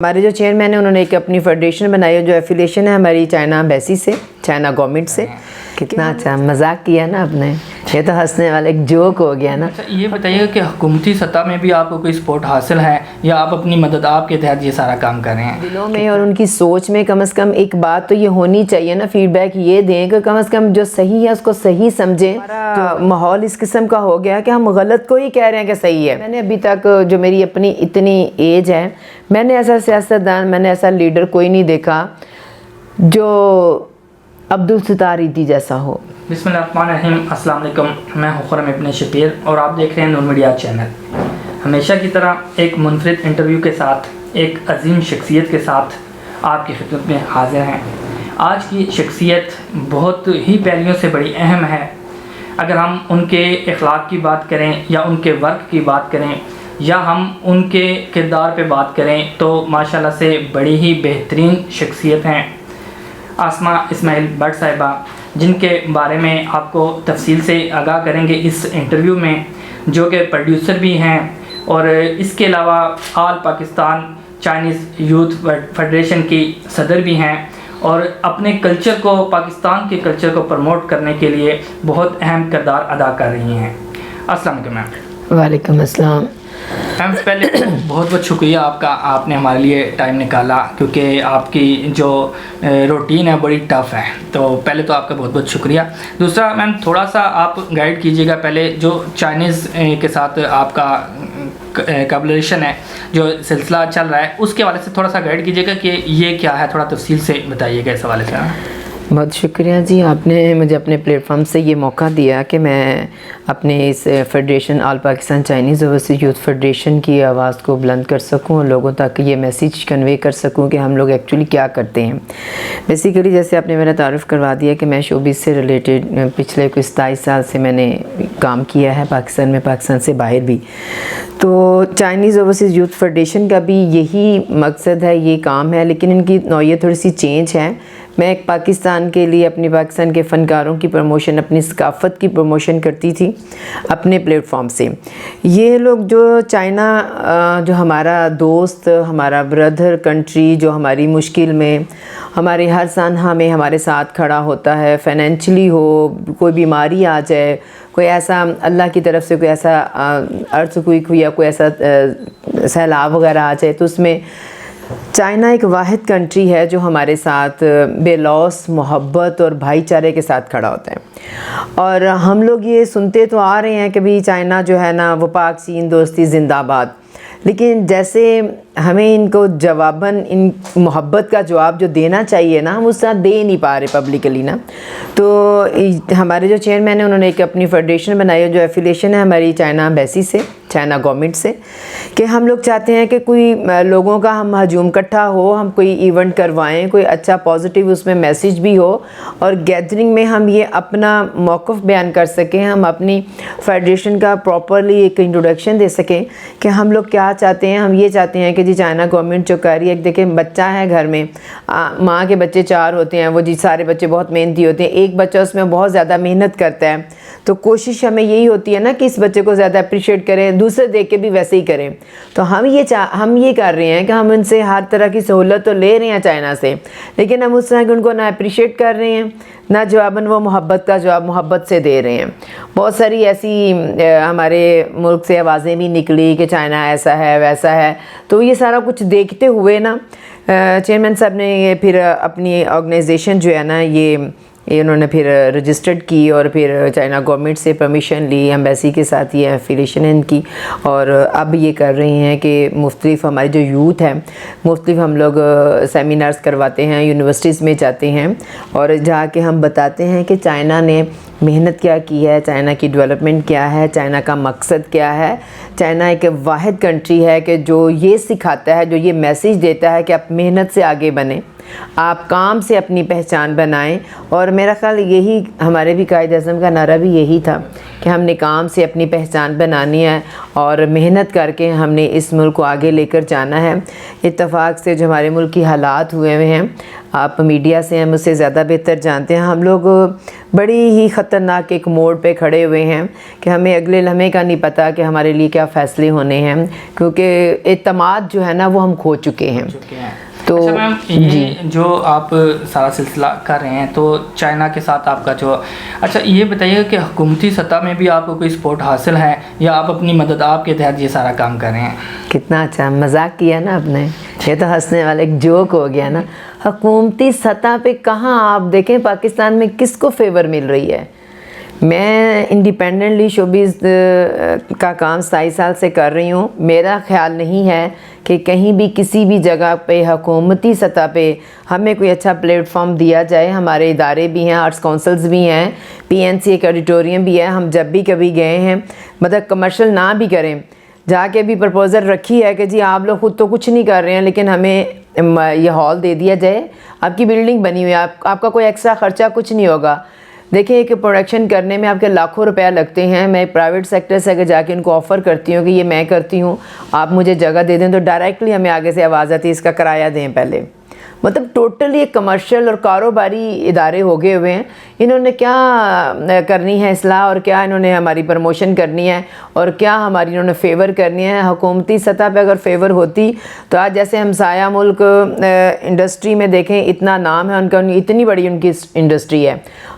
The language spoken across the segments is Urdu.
ہمارے جو چیئرمین ہیں انہوں نے ایک اپنی فیڈریشن بنائی ہے جو ایفیلیشن ہے ہماری چائنا ایمبیسی سے، چائنا گورنمنٹ سے۔ کتنا اچھا مذاق کیا نا آپ نے، یہ تو ہنسنے والا ایک جوک ہو گیا نا۔ اچھا یہ بتائیے کہ حکومتی سطح میں بھی آپ کو کوئی سپورٹ حاصل ہے یا آپ اپنی مدد آپ کے تحت یہ سارا کام کر رہے ہیں؟ دلوں میں اور ان کی سوچ میں کم از کم ایک بات تو یہ ہونی چاہیے نا، فیڈ بیک یہ دیں کہ کم از کم جو صحیح ہے اس کو صحیح سمجھیں۔ تو ماحول اس قسم کا ہو گیا کہ ہم غلط کو ہی کہہ رہے ہیں کہ صحیح ہے۔ میں نے ابھی تک جو میری اپنی اتنی ایج ہے، میں نے ایسا سیاستدان، میں نے ایسا لیڈر کوئی نہیں دیکھا جو عبدالستار ایدھی جیسا ہو۔ بسم اللہ الرحمن الرحیم، السلام علیکم، میں ہوں خرم ابن شبیر اور آپ دیکھ رہے ہیں نور میڈیا چینل۔ ہمیشہ کی طرح ایک منفرد انٹرویو کے ساتھ، ایک عظیم شخصیت کے ساتھ آپ کی خدمت میں حاضر ہیں۔ آج کی شخصیت بہت ہی پہلوؤں سے بڑی اہم ہے۔ اگر ہم ان کے اخلاق کی بات کریں یا ان کے ورک کی بات کریں یا ہم ان کے کردار پہ بات کریں تو ماشاءاللہ سے بڑی ہی بہترین شخصیت ہیں آسماء اسماعیل بٹ صاحبہ، جن کے بارے میں آپ کو تفصیل سے آگاہ کریں گے اس انٹرویو میں، جو کہ پروڈیوسر بھی ہیں اور اس کے علاوہ آل پاکستان چائنیز یوتھ فیڈریشن کی صدر بھی ہیں اور اپنے کلچر کو، پاکستان کے کلچر کو پروموٹ کرنے کے لیے بہت اہم کردار ادا کر رہی ہیں۔ السلام علیکم میم۔ وعلیکم السلام۔ میم پہلے بہت بہت شکریہ آپ کا، آپ نے ہمارے لیے ٹائم نکالا، کیونکہ آپ کی جو روٹین ہے بڑی ٹف ہے، تو پہلے تو آپ کا بہت بہت شکریہ۔ دوسرا میم تھوڑا سا آپ گائیڈ کیجیے گا، پہلے جو چائنیز کے ساتھ آپ کا کولیبریشن ہے، جو سلسلہ چل رہا ہے، اس کے حوالے سے تھوڑا سا گائیڈ کیجیے گا کہ یہ کیا ہے، تھوڑا تفصیل سے بتائیے گا اس حوالے سے۔ بہت شکریہ جی، آپ نے مجھے اپنے پلیٹ فارم سے یہ موقع دیا کہ میں اپنے اس Federation All Pakistan Chinese Overseas Youth Federation کی آواز کو بلند کر سکوں اور لوگوں تک یہ میسیج کنوے کر سکوں کہ ہم لوگ ایکچولی کیا کرتے ہیں۔ بیسیکلی جیسے آپ نے میرا تعارف کروا دیا کہ میں شوبز سے ریلیٹڈ پچھلے کوئی 27 سال سے میں نے کام کیا ہے پاکستان میں، پاکستان سے باہر بھی۔ تو چائنیز اوورسیز یوتھ فیڈریشن کا بھی یہی مقصد ہے، یہ کام ہے، لیکن ان کی نوعیت تھوڑی سی چینج ہے۔ میں ایک پاکستان کے لیے اپنی پاکستان کے فنکاروں کی پروموشن، اپنی ثقافت کی پروموشن کرتی تھی اپنے پلیٹ فارم سے۔ یہ لوگ جو چائنا، جو ہمارا دوست، ہمارا بردر کنٹری، جو ہماری مشکل میں، ہمارے ہر سانحہ میں ہمارے ساتھ کھڑا ہوتا ہے، فائنینشلی ہو، کوئی بیماری آ جائے، کوئی ایسا اللہ کی طرف سے کوئی ایسا ارتھکویک یا کوئی ایسا سیلاب وغیرہ آ جائے، تو اس میں چائنا ایک واحد کنٹری ہے جو ہمارے ساتھ بے لوث محبت اور بھائی چارے کے ساتھ کھڑا ہوتا ہے۔ اور ہم لوگ یہ سنتے تو آ رہے ہیں کہ بھی چائنا جو ہے نا وہ پاک چین دوستی زندہ آباد، لیکن جیسے ہمیں ان کو جواباً ان محبت کا جواب جو دینا چاہیے نا، ہم اس طرح دے نہیں پا رہے پبلکلی نا۔ تو ہمارے جو چیئرمین ہیں انہوں نے ایک اپنی فیڈریشن بنائی ہے جو ایفیلیشن ہے ہماری چائنا ایمبیسی سے، چائنا گورنمنٹ سے، کہ ہم لوگ چاہتے ہیں کہ کوئی لوگوں کا ہم ہجوم اکٹھا ہو، ہم کوئی ایونٹ کروائیں، کوئی اچھا پازیٹیو اس میں میسیج بھی ہو، اور گیدرنگ میں ہم یہ اپنا موقف بیان کر سکیں، ہم اپنی فیڈریشن کا پراپرلی ایک انٹروڈکشن دے سکیں کہ ہم لوگ کیا چاہتے ہیں۔ ہم یہ چاہتے ہیں کہ جی چائنا گورنمنٹ جو کر رہی ہے، دیکھیں بچہ ہے گھر میں، ماں کے بچے 4 ہوتے ہیں، وہ جی سارے بچے بہت محنتی ہوتے ہیں، ایک بچہ اس میں بہت زیادہ محنت کرتا ہے، تو کوشش ہمیں یہی ہوتی ہے نا کہ اس بچے کو زیادہ اپریشیٹ کریں، دوسرے دیکھ کے بھی ویسے ہی کریں۔ تو ہم یہ کر رہے ہیں کہ ہم ان سے ہر طرح کی سہولت تو لے رہے ہیں چائنا سے، لیکن ہم اس طرح کہ ان کو نہ اپریشیٹ کر رہے ہیں، نہ جواباً وہ محبت کا جواب محبت سے دے رہے ہیں۔ بہت ساری ایسی ہمارے ملک سے آوازیں بھی نکلی کہ چائنا ایسا ہے ویسا ہے، تو یہ سارا کچھ دیکھتے ہوئے نا چیئرمین صاحب نے یہ پھر اپنی آرگنائزیشن جو ہے نا یہ انہوں نے پھر رجسٹرڈ کی اور پھر چائنا گورنمنٹ سے پرمیشن لی، ایمبیسی کے ساتھ یہ ایفیلیشن ان کی، اور اب یہ کر رہی ہیں کہ مختلف ہمارے جو یوتھ ہیں، مختلف ہم لوگ سیمینارز کرواتے ہیں، یونیورسٹیز میں جاتے ہیں اور جا کے ہم بتاتے ہیں کہ چائنا نے محنت کیا کی ہے، چائنا کی ڈیولپمنٹ کیا ہے، چائنا کا مقصد کیا ہے۔ چائنا ایک واحد کنٹری ہے کہ جو یہ سکھاتا ہے، جو یہ میسیج دیتا ہے کہ آپ محنت سے آگے بنیں، آپ کام سے اپنی پہچان بنائیں، اور میرا خیال یہی ہمارے بھی قائد اعظم کا نعرہ بھی یہی تھا کہ ہم نے کام سے اپنی پہچان بنانی ہے اور محنت کر کے ہم نے اس ملک کو آگے لے کر جانا ہے۔ اتفاق سے جو ہمارے ملک کی حالات ہوئے ہیں، آپ میڈیا سے ہیں، مجھ سے زیادہ بہتر جانتے ہیں. ہم لوگ بڑی ہی خطرناک ایک موڑ پہ کھڑے ہوئے ہیں کہ ہمیں اگلے لمحے کا نہیں پتہ کہ ہمارے لیے کیا فیصلے ہونے ہیں، کیونکہ اعتماد جو ہے نا وہ ہم کھو چکے ہیں. تو اچھا میم، یہ جو آپ سارا سلسلہ کر رہے ہیں تو چائنا کے ساتھ آپ کا جو، اچھا یہ بتائیے کہ حکومتی سطح میں بھی آپ کو کوئی سپورٹ حاصل ہے یا آپ اپنی مدد آپ کے تحت یہ سارا کام کر رہے ہیں؟ کتنا اچھا مذاق کیا نا آپ نے، یہ تو ہنسنے والا ایک جوک ہو گیا نا. حکومتی سطح پہ کہاں، آپ دیکھیں پاکستان میں کس کو فیور مل رہی ہے. میں انڈیپینڈنٹلی شوبز کا کام 27 سال سے کر رہی ہوں. میرا خیال نہیں ہے کہ کہیں بھی کسی بھی جگہ پہ حکومتی سطح پہ ہمیں کوئی اچھا پلیٹ فارم دیا جائے. ہمارے ادارے بھی ہیں، آرٹس کونسلز بھی ہیں، PNC ایک ایڈیٹوریم بھی ہے. ہم جب بھی کبھی گئے ہیں، مطلب کمرشل نہ بھی کریں، جا کے بھی پرپوزل رکھی ہے کہ جی آپ لوگ خود تو کچھ نہیں کر رہے ہیں لیکن ہمیں یہ ہال دے دیا جائے، آپ کی بلڈنگ بنی ہوئی ہے، آپ کا کوئی ایکسٹرا خرچہ کچھ نہیں ہوگا. دیکھیں ایک پروڈکشن کرنے میں آپ کے لاکھوں روپیہ لگتے ہیں. میں پرائیویٹ سیکٹر سے اگر جا کے ان کو آفر کرتی ہوں کہ یہ میں کرتی ہوں، آپ مجھے جگہ دے دیں، تو ڈائریکٹلی ہمیں آگے سے آواز آتی ہے اس کا کرایہ دیں پہلے. مطلب ٹوٹلی ایک کمرشل اور کاروباری ادارے ہو گئے ہوئے ہیں. انہوں نے کیا کرنی ہے اصلاح، اور کیا انہوں نے ہماری پروموشن کرنی ہے، اور کیا ہماری انہوں نے فیور کرنی ہے. حکومتی سطح پہ اگر فیور ہوتی تو آج جیسے ہمسایہ ملک انڈسٹری میں دیکھیں اتنا نام ہے ان کا، اتنی بڑی ان کی انڈسٹری ہے،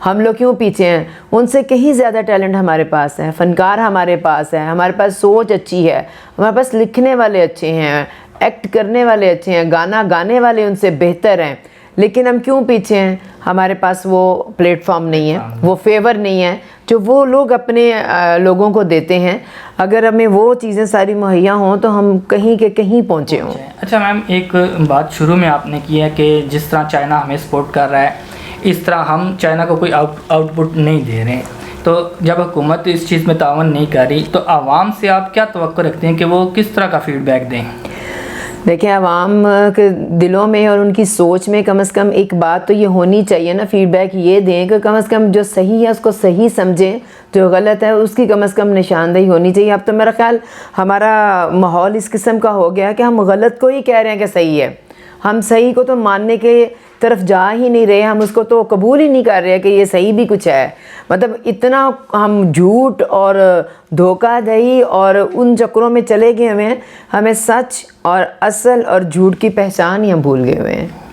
ہم لوگ کیوں پیچھے ہیں؟ ان سے کہیں زیادہ ٹیلنٹ ہمارے پاس ہے، فنکار ہمارے پاس ہے، ہمارے پاس سوچ اچھی ہے، ہمارے پاس لکھنے والے اچھے ہیں، ایکٹ کرنے والے اچھے ہیں، گانا گانے والے ان سے بہتر ہیں. لیکن ہم کیوں پیچھے ہیں؟ ہمارے پاس وہ پلیٹ فارم نہیں ہے، وہ فیور نہیں ہے جو وہ لوگ اپنے لوگوں کو دیتے ہیں. اگر ہمیں وہ چیزیں ساری مہیا ہوں تو ہم کہیں کے کہیں پہنچے ہوں. اچھا میم، ایک بات شروع میں آپ نے کی ہے کہ جس طرح چائنا ہمیں سپورٹ کر رہا ہے اس طرح ہم چائنا کو کوئی آؤٹ پٹ نہیں دے رہے ہیں. تو جب حکومت اس چیز میں تعاون نہیں کر رہی تو عوام سے آپ کیا توقع رکھتے ہیں کہ وہ کس طرح کا فیڈ بیک دیں؟ دیکھیں عوام کے دلوں میں اور ان کی سوچ میں کم از کم ایک بات تو یہ ہونی چاہیے نا، فیڈ بیک یہ دیں کہ کم از کم جو صحیح ہے اس کو صحیح سمجھیں، جو غلط ہے اس کی کم از کم نشاندہی ہونی چاہیے. اب تو میرا خیال ہمارا ماحول اس قسم کا ہو گیا کہ ہم غلط کو ہی کہہ رہے ہیں کہ صحیح ہے، ہم صحیح کو تو ماننے کے طرف جا ہی نہیں رہے، ہم اس کو تو قبول ہی نہیں کر رہے کہ یہ صحیح بھی کچھ ہے. مطلب اتنا ہم جھوٹ اور دھوکہ دہی اور ان چکروں میں چلے گئے ہوئے ہیں، ہمیں سچ اور اصل اور جھوٹ کی پہچان ہی ہم بھول گئے ہوئے ہیں.